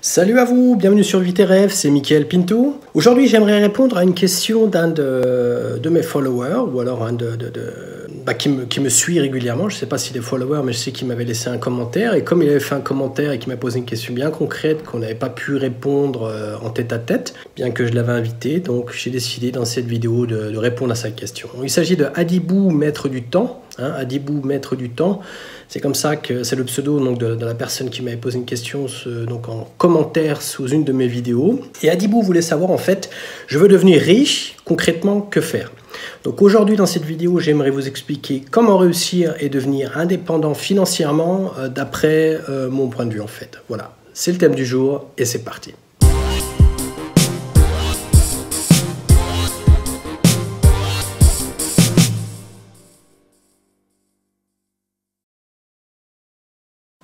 Salut à vous, bienvenue sur VTRF, c'est Mickaël Pinto. Aujourd'hui, j'aimerais répondre à une question d'un de mes followers, ou alors qui me suit régulièrement. Je ne sais pas s'il est follower, mais je sais qu'il m'avait laissé un commentaire. Et comme il avait fait un commentaire et qu'il m'a posé une question bien concrète qu'on n'avait pas pu répondre en tête-à-tête, bien que je l'avais invité, donc j'ai décidé dans cette vidéo de répondre à sa question. Il s'agit de Adibou, maître du temps. Adibou, maître du temps. C'est comme ça que c'est le pseudo donc, de la personne qui m'avait posé une question donc en commentaire sous une de mes vidéos. Et Adibou voulait savoir en fait, je veux devenir riche, concrètement, que faire? Donc aujourd'hui dans cette vidéo, j'aimerais vous expliquer comment réussir et devenir indépendant financièrement d'après mon point de vue en fait. Voilà, c'est le thème du jour et c'est parti.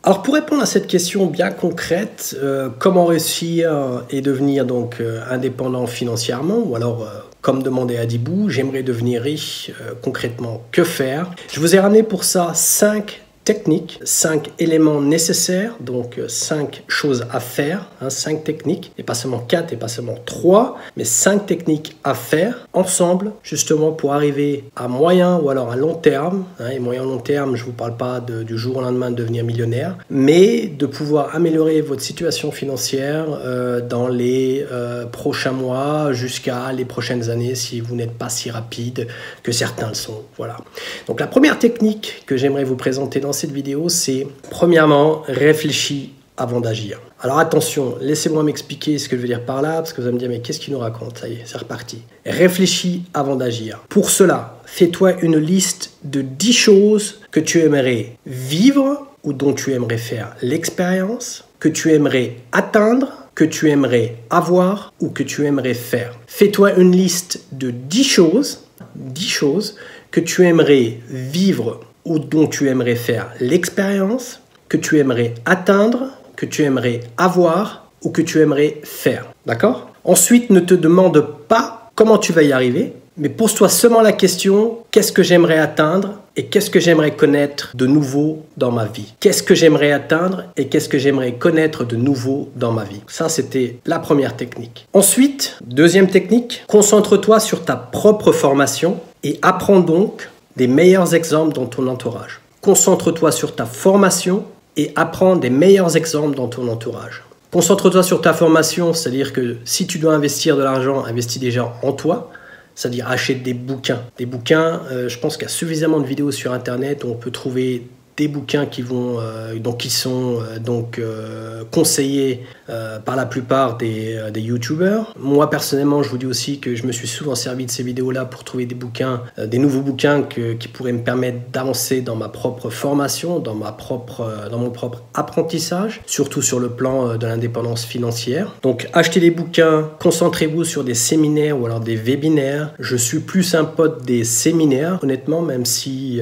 Alors pour répondre à cette question bien concrète, comment réussir et devenir donc indépendant financièrement, ou alors comme demandé à Adibou, j'aimerais devenir riche, concrètement que faire? Je vous ai ramené pour ça 5 techniques, 5 éléments nécessaires, donc 5 choses à faire, 5 techniques, et pas seulement 4 et pas seulement 3, mais 5 techniques à faire ensemble, justement pour arriver à moyen ou alors à long terme, et moyen long terme, je ne vous parle pas du jour au lendemain de devenir millionnaire, mais de pouvoir améliorer votre situation financière dans les prochains mois jusqu'à les prochaines années si vous n'êtes pas si rapide que certains le sont. Voilà. Donc la première technique que j'aimerais vous présenter dans cette vidéo, c'est premièrement, réfléchis avant d'agir. Alors attention, laissez-moi m'expliquer ce que je veux dire par là, parce que vous allez me dire, mais qu'est-ce qu'il nous raconte? Ça y est, c'est reparti. Réfléchis avant d'agir. Pour cela, fais-toi une liste de 10 choses que tu aimerais vivre ou dont tu aimerais faire l'expérience, que tu aimerais atteindre, que tu aimerais avoir ou que tu aimerais faire. Fais-toi une liste de 10 choses que tu aimerais vivre ou dont tu aimerais faire l'expérience, que tu aimerais atteindre, que tu aimerais avoir ou que tu aimerais faire. D'accord? Ensuite, ne te demande pas comment tu vas y arriver, mais pose-toi seulement la question, qu'est-ce que j'aimerais atteindre et qu'est-ce que j'aimerais connaître de nouveau dans ma vie? Qu'est-ce que j'aimerais atteindre et qu'est-ce que j'aimerais connaître de nouveau dans ma vie? Ça, c'était la première technique. Ensuite, deuxième technique, concentre-toi sur ta propre formation et apprends donc des meilleurs exemples dans ton entourage. Concentre-toi sur ta formation et apprends des meilleurs exemples dans ton entourage. Concentre-toi sur ta formation, c'est-à-dire que si tu dois investir de l'argent, investis déjà en toi, c'est-à-dire achète des bouquins. Des bouquins, je pense qu'il y a suffisamment de vidéos sur Internet où on peut trouver des bouquins qui sont conseillés par la plupart des youtubeurs. Moi personnellement, je vous dis aussi que je me suis souvent servi de ces vidéos-là pour trouver des bouquins, des nouveaux bouquins qui pourraient me permettre d'avancer dans ma propre formation, dans mon propre apprentissage, surtout sur le plan de l'indépendance financière. Donc achetez des bouquins, concentrez-vous sur des séminaires ou alors des webinaires. Je suis plus un pote des séminaires, honnêtement, même si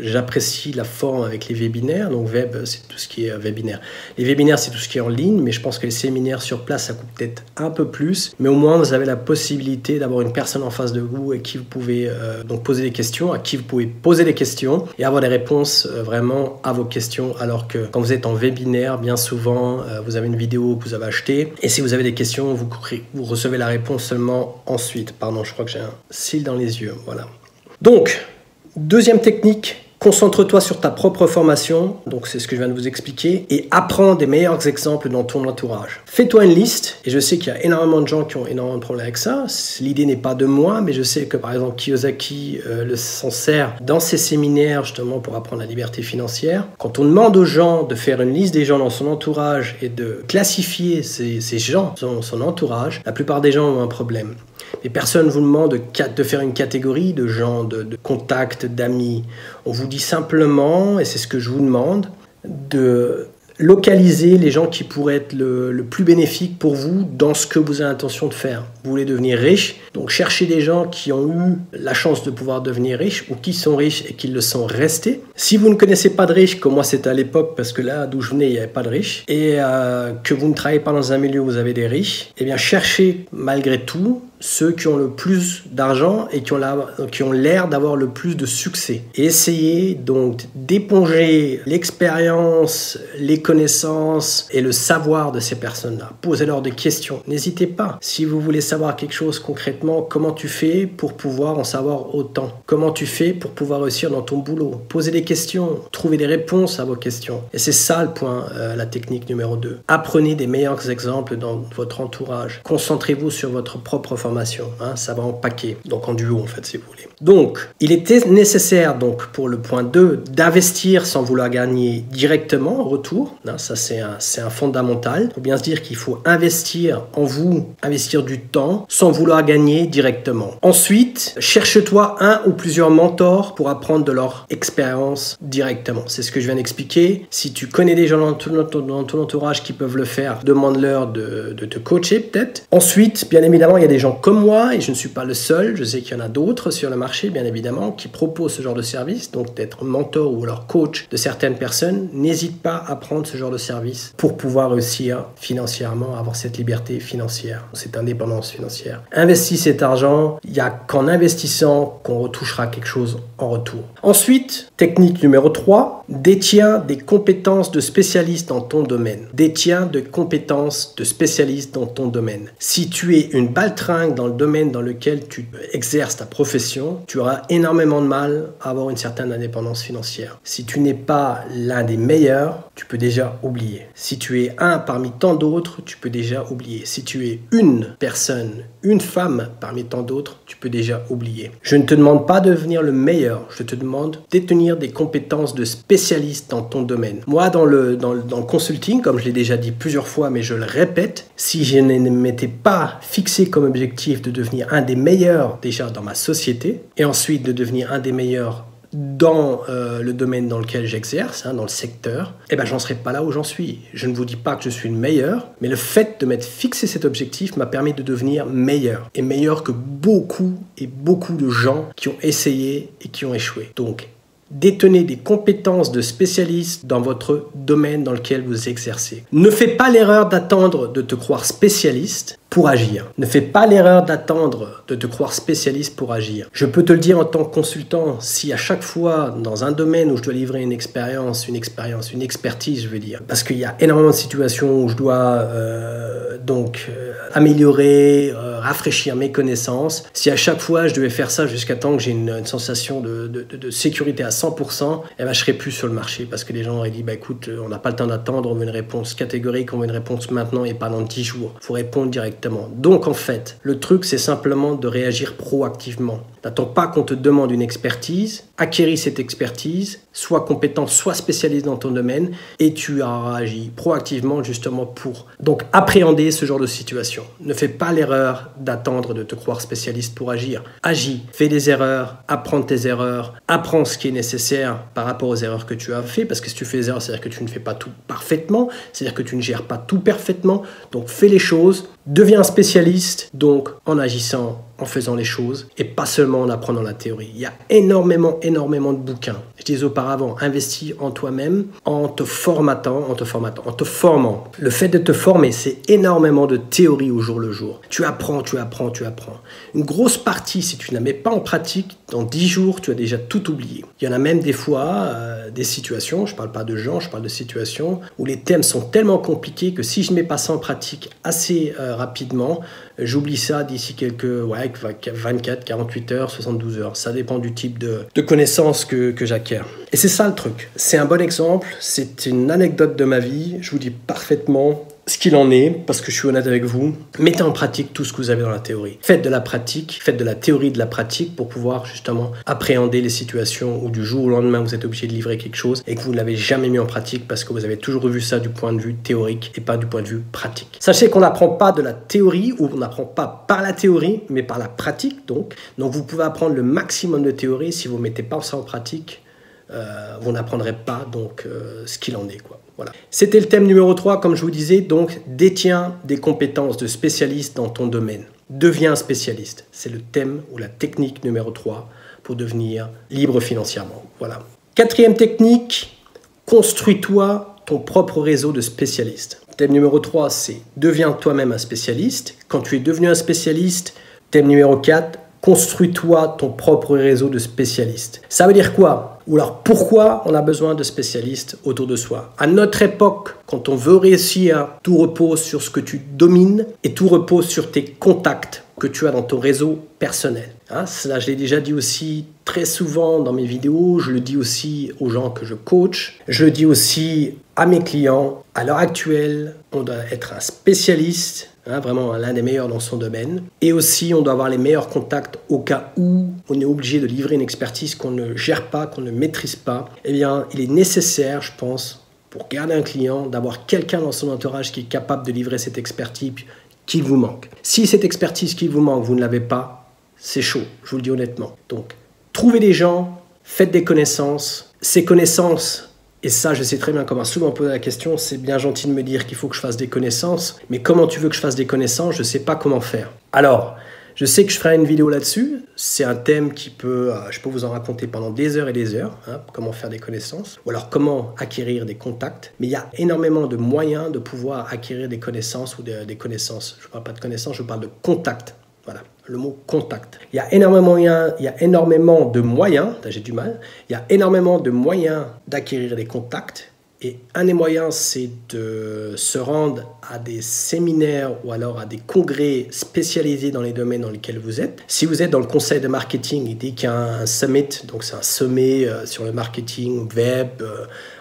j'apprécie la forme avec les webinaires. Donc web, c'est tout ce qui est webinaire. Les webinaires, c'est tout ce qui est en ligne, mais je pense que les séminaires sur place, ça coûte peut-être un peu plus. Mais au moins, vous avez la possibilité d'avoir une personne en face de vous à qui vous pouvez donc poser des questions, à qui vous pouvez poser des questions et avoir des réponses vraiment à vos questions. Alors que quand vous êtes en webinaire, bien souvent, vous avez une vidéo que vous avez achetée et si vous avez des questions, vous recevez la réponse seulement ensuite. Pardon, je crois que j'ai un cil dans les yeux. Voilà. Donc, deuxième technique, concentre-toi sur ta propre formation, donc c'est ce que je viens de vous expliquer, et apprends des meilleurs exemples dans ton entourage. Fais-toi une liste, et je sais qu'il y a énormément de gens qui ont énormément de problèmes avec ça. L'idée n'est pas de moi, mais je sais que par exemple Kiyosaki s'en sert dans ses séminaires justement pour apprendre la liberté financière. Quand on demande aux gens de faire une liste des gens dans son entourage et de classifier ces gens dans son entourage, la plupart des gens ont un problème. Mais personne ne vous demande de faire une catégorie de gens, de contacts, d'amis. On vous dit simplement, et c'est ce que je vous demande, de localiser les gens qui pourraient être le plus bénéfiques pour vous dans ce que vous avez l'intention de faire. Vous voulez devenir riche, donc cherchez des gens qui ont eu la chance de pouvoir devenir riches ou qui sont riches et qui le sont restés. Si vous ne connaissez pas de riches, comme moi c'était à l'époque, parce que là d'où je venais il n'y avait pas de riches, et que vous ne travaillez pas dans un milieu où vous avez des riches, eh bien cherchez malgré tout ceux qui ont le plus d'argent et qui ont l'air d'avoir le plus de succès. Et essayez donc d'éponger l'expérience, les connaissances et le savoir de ces personnes-là. Posez-leur des questions. N'hésitez pas. Si vous voulez savoir quelque chose concrètement, comment tu fais pour pouvoir en savoir autant? Comment tu fais pour pouvoir réussir dans ton boulot? Posez des questions. Trouvez des réponses à vos questions. Et c'est ça le point, la technique numéro 2. Apprenez des meilleurs exemples dans votre entourage. Concentrez-vous sur votre propre formation. Ça va en paquet, donc en duo en fait si vous voulez. Donc, il était nécessaire donc pour le point 2 d'investir sans vouloir gagner directement en retour. Ça c'est un fondamental. Il faut bien se dire qu'il faut investir en vous, investir du temps sans vouloir gagner directement. Ensuite, cherche-toi un ou plusieurs mentors pour apprendre de leur expérience directement. C'est ce que je viens d'expliquer. Si tu connais des gens dans ton entourage qui peuvent le faire, demande-leur de te coacher peut-être. Ensuite, bien évidemment, il y a des gens comme moi, et je ne suis pas le seul, je sais qu'il y en a d'autres sur le marché, bien évidemment, qui proposent ce genre de service, donc d'être mentor ou alors coach de certaines personnes. N'hésite pas à prendre ce genre de service pour pouvoir réussir financièrement, avoir cette liberté financière, cette indépendance financière. Investis cet argent, il n'y a qu'en investissant qu'on retouchera quelque chose en retour. Ensuite, technique numéro 3, détiens des compétences de spécialiste dans ton domaine. Détiens des compétences de spécialiste dans ton domaine. Si tu es une baltringue dans le domaine dans lequel tu exerces ta profession, tu auras énormément de mal à avoir une certaine indépendance financière. Si tu n'es pas l'un des meilleurs, tu peux déjà oublier. Si tu es un parmi tant d'autres, tu peux déjà oublier. Si tu es une personne, une femme parmi tant d'autres, tu peux déjà oublier. Je ne te demande pas de devenir le meilleur, je te demande de détenir des compétences de spécialiste dans ton domaine. Moi, dans le consulting, comme je l'ai déjà dit plusieurs fois, mais je le répète, si je ne m'étais pas fixé comme objectif de devenir un des meilleurs déjà dans ma société, et ensuite de devenir un des meilleurs dans le domaine dans lequel j'exerce, dans le secteur, j'en serais pas là où j'en suis. Je ne vous dis pas que je suis le meilleur, mais le fait de m'être fixé cet objectif m'a permis de devenir meilleur. Et meilleur que beaucoup de gens qui ont essayé et qui ont échoué. Donc, détenez des compétences de spécialiste dans votre domaine dans lequel vous exercez. Ne fais pas l'erreur d'attendre de te croire spécialiste pour agir. Ne fais pas l'erreur d'attendre de te croire spécialiste pour agir. Je peux te le dire en tant que consultant, si à chaque fois, dans un domaine où je dois livrer une expertise, je veux dire, parce qu'il y a énormément de situations où je dois améliorer, rafraîchir mes connaissances, si à chaque fois je devais faire ça jusqu'à temps que j'ai une sensation de sécurité à 100%, je serais plus sur le marché parce que les gens auraient dit, écoute, on n'a pas le temps d'attendre, on veut une réponse catégorique, on veut une réponse maintenant et pas dans 10 jours. Il faut répondre directement. Donc en fait, le truc c'est simplement de réagir proactivement. N'attends pas qu'on te demande une expertise, acquéris cette expertise, sois compétent, sois spécialiste dans ton domaine et tu auras agi proactivement justement pour donc appréhender ce genre de situation. Ne fais pas l'erreur d'attendre de te croire spécialiste pour agir. Agis, fais des erreurs, apprends tes erreurs, apprends ce qui est nécessaire par rapport aux erreurs que tu as fait, parce que si tu fais des erreurs, c'est-à-dire que tu ne fais pas tout parfaitement, c'est-à-dire que tu ne gères pas tout parfaitement, donc fais les choses, deviens un spécialiste, donc en agissant, en faisant les choses et pas seulement en apprenant la théorie. Il y a énormément de bouquins. Je disais auparavant, investis en toi-même en te formant. Le fait de te former, c'est énormément de théorie au jour le jour. Tu apprends. Une grosse partie, si tu ne la mets pas en pratique, dans 10 jours, tu as déjà tout oublié. Il y en a même des fois, des situations, je ne parle pas de gens, je parle de situations, où les thèmes sont tellement compliqués que si je ne mets pas ça en pratique assez rapidement, j'oublie ça d'ici quelques 24, 48 heures, 72 heures. Ça dépend du type de connaissances que j'acquiers. Et c'est ça le truc. C'est un bon exemple. C'est une anecdote de ma vie. Je vous dis parfaitement ce qu'il en est, parce que je suis honnête avec vous. Mettez en pratique tout ce que vous avez dans la théorie. Faites de la pratique, faites de la théorie de la pratique pour pouvoir justement appréhender les situations où du jour au lendemain vous êtes obligé de livrer quelque chose et que vous ne l'avez jamais mis en pratique parce que vous avez toujours vu ça du point de vue théorique et pas du point de vue pratique. Sachez qu'on n'apprend pas de la théorie ou on n'apprend pas par la théorie mais par la pratique donc vous pouvez apprendre le maximum de théorie. Si vous ne mettez pas ça en pratique, vous n'apprendrez pas ce qu'il en est quoi. Voilà. C'était le thème numéro 3, comme je vous disais, donc détiens des compétences de spécialiste dans ton domaine. Deviens un spécialiste. C'est le thème ou la technique numéro 3 pour devenir libre financièrement. Voilà. 4e technique, construis-toi ton propre réseau de spécialistes. Thème numéro 3, c'est deviens toi-même un spécialiste. Quand tu es devenu un spécialiste, Thème numéro 4, construis-toi ton propre réseau de spécialistes. Ça veut dire quoi? Ou alors pourquoi on a besoin de spécialistes autour de soi? À notre époque, quand on veut réussir, tout repose sur ce que tu domines et tout repose sur tes contacts que tu as dans ton réseau personnel. Cela, je l'ai déjà dit aussi très souvent dans mes vidéos, je le dis aussi aux gens que je coach, je le dis aussi à mes clients. À l'heure actuelle, on doit être un spécialiste, vraiment l'un des meilleurs dans son domaine. Et aussi, on doit avoir les meilleurs contacts au cas où on est obligé de livrer une expertise qu'on ne gère pas, qu'on ne maîtrise pas. Eh bien, il est nécessaire, je pense, pour garder un client, d'avoir quelqu'un dans son entourage qui est capable de livrer cette expertise qui vous manque. Si cette expertise qui vous manque, vous ne l'avez pas, c'est chaud, je vous le dis honnêtement. Donc, trouvez des gens, faites des connaissances. Ces connaissances, et ça, je sais très bien qu'on m'a souvent posé la question, c'est bien gentil de me dire qu'il faut que je fasse des connaissances, mais comment tu veux que je fasse des connaissances? Je ne sais pas comment faire. Alors, je sais que je ferai une vidéo là-dessus. C'est un thème je peux vous en raconter pendant des heures et des heures, comment faire des connaissances, ou alors comment acquérir des contacts. Mais il y a énormément de moyens de pouvoir acquérir des connaissances ou des connaissances. Je ne parle pas de connaissances, je parle de contacts. Voilà, le mot contact. Il y a énormément de moyens, j'ai du mal, il y a énormément de moyens d'acquérir des contacts. Et un des moyens, c'est de se rendre à des séminaires ou alors à des congrès spécialisés dans les domaines dans lesquels vous êtes. Si vous êtes dans le conseil de marketing, il dit qu'il y a un summit, donc c'est un sommet sur le marketing web,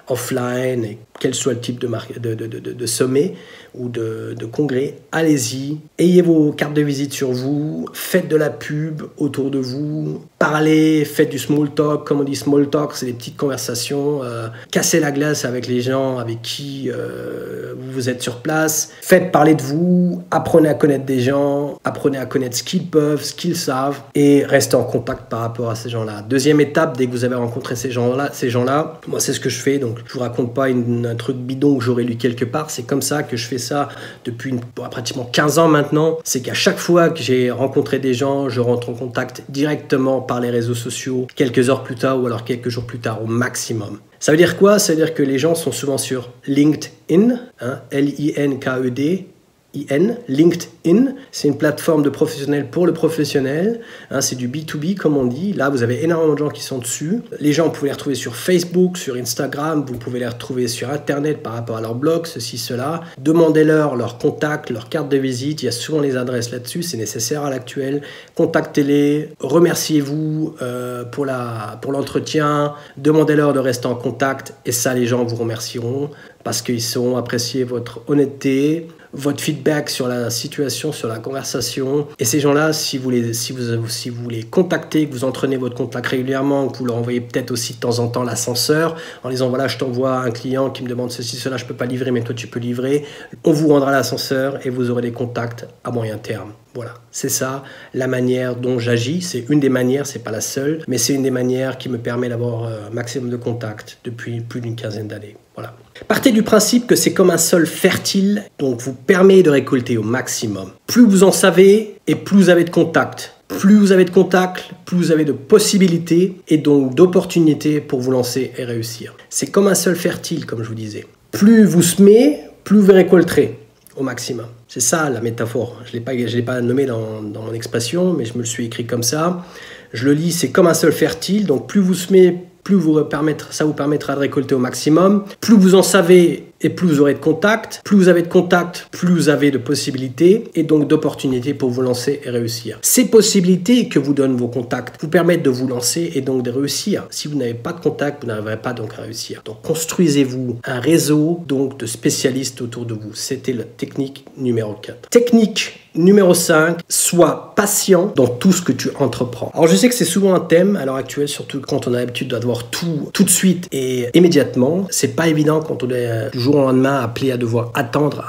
offline, et quel soit le type de sommet ou de congrès, allez-y, ayez vos cartes de visite sur vous, faites de la pub autour de vous, parlez, faites du small talk, comme on dit small talk, c'est des petites conversations, cassez la glace avec les gens avec qui vous êtes sur place, faites parler de vous, apprenez à connaître des gens, apprenez à connaître ce qu'ils peuvent, ce qu'ils savent, et restez en contact par rapport à ces gens-là. Deuxième étape, dès que vous avez rencontré ces gens-là, moi c'est ce que je fais, donc je vous raconte pas un truc bidon que j'aurais lu quelque part, c'est comme ça que je fais ça depuis pratiquement 15 ans maintenant. C'est qu'à chaque fois que j'ai rencontré des gens, je rentre en contact directement par les réseaux sociaux, quelques heures plus tard ou alors quelques jours plus tard au maximum. Ça veut dire quoi? Ça veut dire que les gens sont souvent sur LinkedIn, L-I-N-K-E-D, LinkedIn, c'est une plateforme de professionnels pour le professionnel, c'est du B2B comme on dit. Là, vous avez énormément de gens qui sont dessus. Les gens, vous pouvez les retrouver sur Facebook, sur Instagram, vous pouvez les retrouver sur Internet par rapport à leur blog, ceci, cela. Demandez-leur leurs contacts, leurs cartes de visite, il y a souvent les adresses là-dessus, c'est nécessaire à l'actuel. Contactez-les, remerciez-vous pour l'entretien, demandez-leur de rester en contact et ça, les gens vous remercieront parce qu'ils ont apprécié votre honnêteté, votre feedback sur la situation, sur la conversation. Et ces gens-là, si vous les contactez, que vous entraînez votre contact régulièrement, que vous leur envoyez peut-être aussi de temps en temps l'ascenseur, en disant voilà, je t'envoie un client qui me demande ceci, cela, je peux pas livrer, mais toi tu peux livrer. On vous rendra l'ascenseur et vous aurez des contacts à moyen terme. Voilà, c'est ça la manière dont j'agis. C'est une des manières, c'est pas la seule, mais c'est une des manières qui me permet d'avoir un maximum de contacts depuis plus d'une quinzaine d'années. Voilà. Partez du principe que c'est comme un sol fertile, donc vous permet de récolter au maximum. Plus vous en savez et plus vous avez de contacts. Plus vous avez de contacts, plus vous avez de possibilités et donc d'opportunités pour vous lancer et réussir. C'est comme un sol fertile, comme je vous disais. Plus vous semez, plus vous récolterez au maximum. C'est ça la métaphore. Je l'ai pas nommé dans mon expression, mais je me le suis écrit comme ça. Je le lis, c'est comme un sol fertile, donc plus vous semez, plus ça vous permettra de récolter au maximum. Plus vous en savez et plus vous aurez de contacts. Plus vous avez de contacts, plus vous avez de possibilités et donc d'opportunités pour vous lancer et réussir. Ces possibilités que vous donnent vos contacts vous permettent de vous lancer et donc de réussir. Si vous n'avez pas de contacts, vous n'arriverez pas donc à réussir. Donc construisez-vous un réseau donc de spécialistes autour de vous. C'était la technique numéro 4. Technique numéro 5, sois patient dans tout ce que tu entreprends. Alors je sais que c'est souvent un thème à l'heure actuelle, surtout quand on a l'habitude d'avoir tout de suite et immédiatement. C'est pas évident quand on est du jour au lendemain appelé à devoir attendre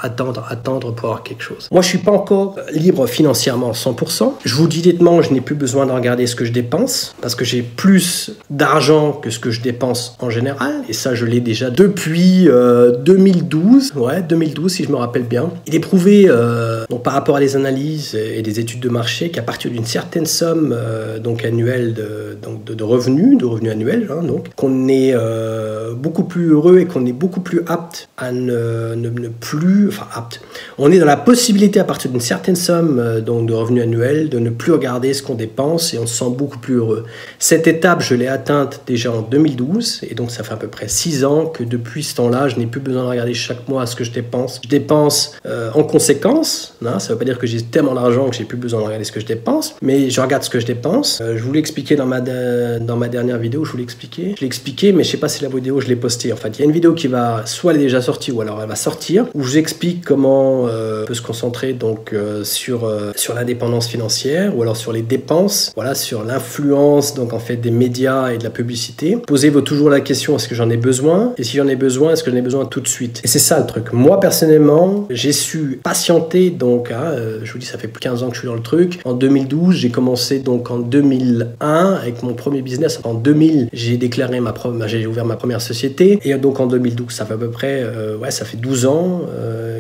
pour avoir quelque chose. Moi je suis pas encore libre financièrement à 100%. Je vous dis nettement, je n'ai plus besoin de regarder ce que je dépense parce que j'ai plus d'argent que ce que je dépense en général et ça je l'ai déjà depuis 2012. Ouais, 2012 si je me rappelle bien. Il est prouvé donc par rapport à des analyses et des études de marché qu'à partir d'une certaine somme donc annuelle de revenus annuels, donc qu'on est beaucoup plus heureux et qu'on est beaucoup plus apte à ne plus, enfin apte. On est dans la possibilité à partir d'une certaine somme donc de revenus annuels de ne plus regarder ce qu'on dépense et on se sent beaucoup plus heureux. Cette étape, je l'ai atteinte déjà en 2012 et donc ça fait à peu près 6 ans que depuis ce temps-là, je n'ai plus besoin de regarder chaque mois ce que je dépense. Je dépense en conséquence, hein, ça ne veut pas dire que j'ai tellement d'argent que j'ai plus besoin de regarder ce que je dépense, mais je regarde ce que je dépense. Je vous l'ai expliqué dans ma dernière vidéo, je l'ai expliqué, mais je ne sais pas si la vidéo je l'ai postée. En fait, il y a une vidéo qui va, soit elle est déjà sortie ou alors elle va sortir, où je vous explique comment on peut se concentrer donc sur l'indépendance financière ou alors sur les dépenses, voilà, sur l'influence donc en fait des médias et de la publicité. Posez-vous toujours la question, est-ce que j'en ai besoin? Et si j'en ai besoin, est-ce que j'en ai besoin tout de suite? Et c'est ça le truc. Moi personnellement, j'ai su patienter donc, je vous dis ça fait plus de 15 ans que je suis dans le truc. En 2012, j'ai commencé donc en 2001 avec mon premier business. En 2000, j'ai ouvert ma première société et donc en 2012, ça fait à peu près ça fait 12 ans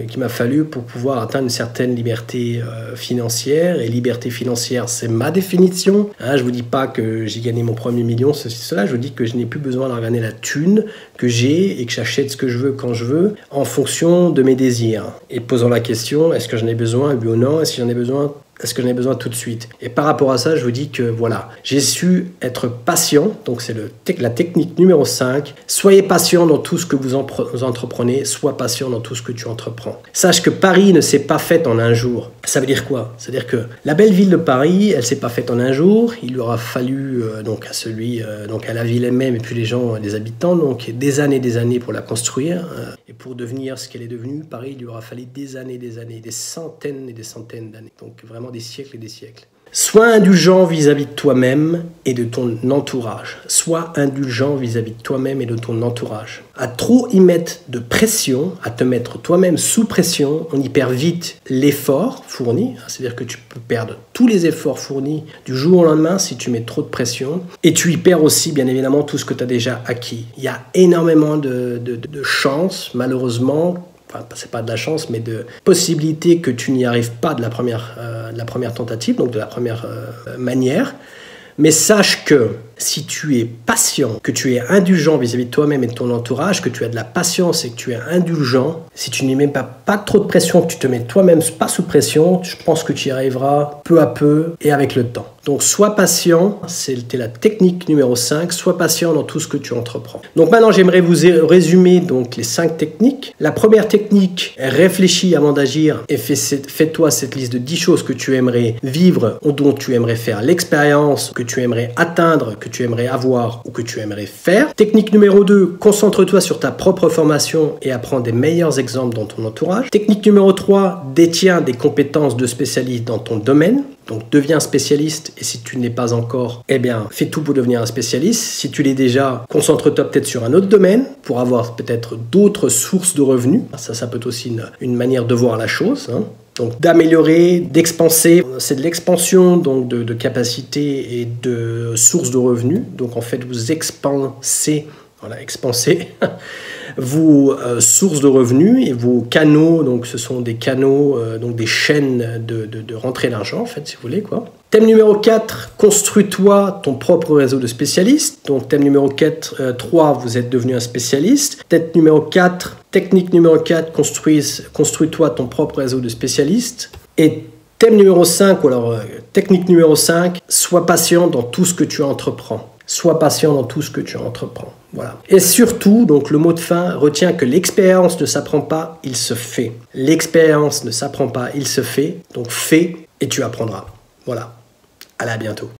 qu'il m'a fallu pour pouvoir atteindre une certaine liberté financière. Et liberté financière, c'est ma définition. Je vous dis pas que j'ai gagné mon premier million, ceci, cela. Je vous dis que je n'ai plus besoin de regarder la thune que j'ai et que j'achète ce que je veux quand je veux en fonction de mes désirs. Et posant la question, est-ce que j'en ai besoin, oui ou non? Est-ce que j'en ai besoin tout de suite? Et par rapport à ça, je vous dis que voilà, j'ai su être patient, donc c'est la technique numéro 5. Soyez patient dans tout ce que vous entreprenez, sois patient dans tout ce que tu entreprends. Sache que Paris ne s'est pas faite en un jour. Ça veut dire quoi? C'est-à-dire que la belle ville de Paris, elle s'est pas faite en un jour. Il lui aura fallu donc à la ville elle-même et puis les habitants, donc des années pour la construire. Et pour devenir ce qu'elle est devenue, Paris, il lui aura fallu des années, des centaines et des centaines d'années. Donc vraiment des siècles et des siècles. Sois indulgent vis-à-vis de toi-même et de ton entourage. Sois indulgent vis-à-vis de toi-même et de ton entourage. À trop y mettre de pression, à te mettre toi-même sous pression, on y perd vite l'effort fourni. C'est-à-dire que tu peux perdre tous les efforts fournis du jour au lendemain si tu mets trop de pression. Et tu y perds aussi, bien évidemment, tout ce que tu as déjà acquis. Il y a énormément de chance, malheureusement. Enfin, c'est pas de la chance, mais de possibilités que tu n'y arrives pas de la première tentative, donc de la première manière. Mais sache que si tu es patient, que tu es indulgent vis-à-vis de toi-même et de ton entourage, que tu as de la patience et que tu es indulgent, si tu n'y mets pas trop de pression, que tu te mets toi-même pas sous pression, je pense que tu y arriveras peu à peu et avec le temps. Donc sois patient, c'était la technique numéro 5, sois patient dans tout ce que tu entreprends. Donc maintenant j'aimerais vous résumer donc les 5 techniques. La première technique, réfléchis avant d'agir et fais-toi cette liste de 10 choses que tu aimerais vivre ou dont tu aimerais faire l'expérience, que tu aimerais atteindre, que tu aimerais avoir ou que tu aimerais faire. Technique numéro 2, concentre-toi sur ta propre formation et apprends des meilleurs exemples dans ton entourage. Technique numéro 3, détiens des compétences de spécialiste dans ton domaine. Donc deviens spécialiste et si tu ne l'es pas encore, eh bien fais tout pour devenir un spécialiste. Si tu l'es déjà, concentre-toi peut-être sur un autre domaine pour avoir peut-être d'autres sources de revenus. Ça peut être aussi une manière de voir la chose. Donc d'améliorer, d'expanser, c'est de l'expansion donc de capacité et de sources de revenus. Donc en fait vous expansez, vos sources de revenus et vos canaux, donc ce sont des canaux, donc des chaînes de rentrée d'argent en fait si vous voulez quoi. Thème numéro 4, construis-toi ton propre réseau de spécialistes. Donc thème numéro 3, vous êtes devenu un spécialiste. Thème numéro 4, technique numéro 4, construis-toi ton propre réseau de spécialistes. Et thème numéro 5, ou alors technique numéro 5, sois patient dans tout ce que tu entreprends. Sois patient dans tout ce que tu entreprends. Voilà. Et surtout, donc le mot de fin, retiens que l'expérience ne s'apprend pas, il se fait. L'expérience ne s'apprend pas, il se fait. Donc fais et tu apprendras. Voilà. Allez, à bientôt.